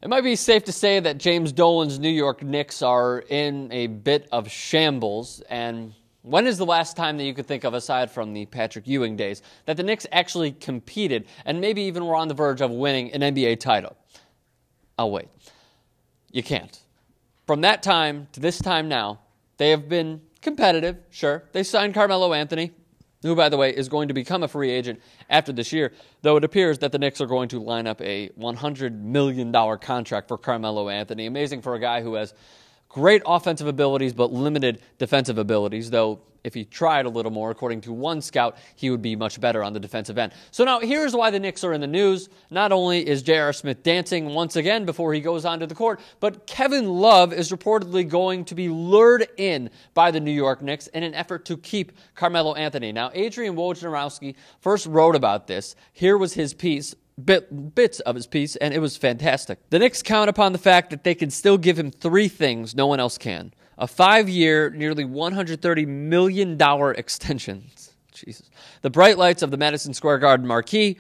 It might be safe to say that James Dolan's New York Knicks are in a bit of shambles. And when is the last time that you could think of, aside from the Patrick Ewing days, that the Knicks actually competed and maybe even were on the verge of winning an NBA title? I'll wait. You can't. From that time to this time now, they have been competitive, sure. They signed Carmelo Anthony, who, by the way, is going to become a free agent after this year, though it appears that the Knicks are going to line up a $100 million contract for Carmelo Anthony. Amazing for a guy who has great offensive abilities but limited defensive abilities, though if he tried a little more, according to one scout, he would be much better on the defensive end. So now here's why the Knicks are in the news. Not only is J.R. Smith dancing once again before he goes onto the court, but Kevin Love is reportedly going to be lured in by the New York Knicks in an effort to keep Carmelo Anthony. Now, Adrian Wojnarowski first wrote about this. Here was his piece. Bits of his piece, and it was fantastic. The Knicks count upon the fact that they can still give him three things no one else can. A 5-year, nearly $130 million extension. Jesus. The bright lights of the Madison Square Garden marquee,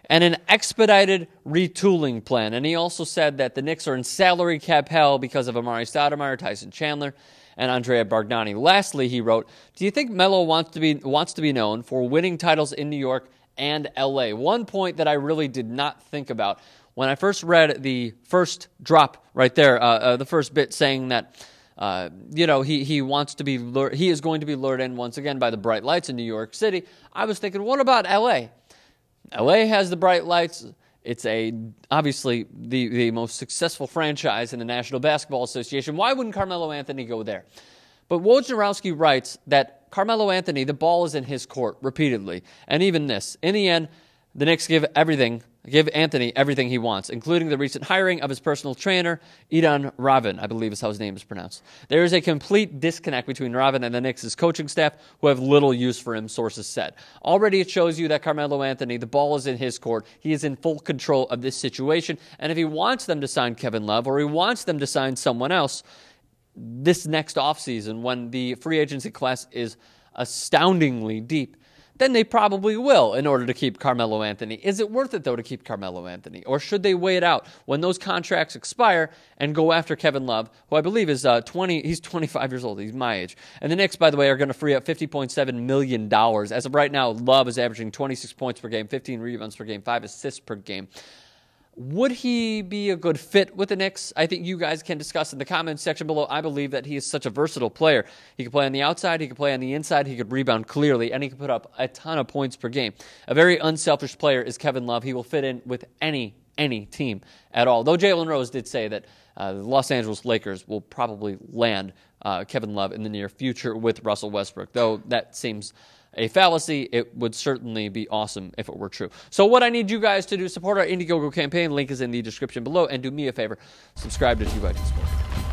and an expedited retooling plan. And he also said that the Knicks are in salary cap hell because of Amari Stoudemire, Tyson Chandler, and Andrea Bargnani. Lastly, he wrote, "Do you think Melo wants to be known for winning titles in New York and LA?" One point that I really did not think about when I first read the first drop right there, the first bit saying that he wants to be he is going to be lured in once again by the bright lights in New York City. I was thinking, what about LA? LA has the bright lights. It's obviously the most successful franchise in the National Basketball Association. Why wouldn't Carmelo Anthony go there? But Wojnarowski writes that Carmelo Anthony, the ball is in his court repeatedly. And even this, in the end, the Knicks give Anthony everything he wants, including the recent hiring of his personal trainer, Adrian Wojnarowski, I believe is how his name is pronounced. There is a complete disconnect between Wojnarowski and the Knicks' coaching staff, who have little use for him, sources said. Already it shows you that Carmelo Anthony, the ball is in his court. He is in full control of this situation. And if he wants them to sign Kevin Love, or he wants them to sign someone else, this next offseason, when the free agency class is astoundingly deep, then they probably will in order to keep Carmelo Anthony. Is it worth it, though, to keep Carmelo Anthony? Or should they wait it out when those contracts expire and go after Kevin Love, who I believe is 20, he's 25 years old. He's my age. And the Knicks, by the way, are going to free up $50.7 million. As of right now, Love is averaging 26 points per game, 15 rebounds per game, 5 assists per game. Would he be a good fit with the Knicks? I think you guys can discuss in the comments section below. I believe that he is such a versatile player. He can play on the outside, he can play on the inside, he could rebound clearly, and he can put up a ton of points per game. A very unselfish player is Kevin Love. He will fit in with any team at all. Though Jalen Rose did say that the Los Angeles Lakers will probably land Kevin Love in the near future with Russell Westbrook, though that seems a fallacy. It would certainly be awesome if it were true. So what I need you guys to do, support our Indiegogo campaign. Link is in the description below. And do me a favor, subscribe to TYTSports.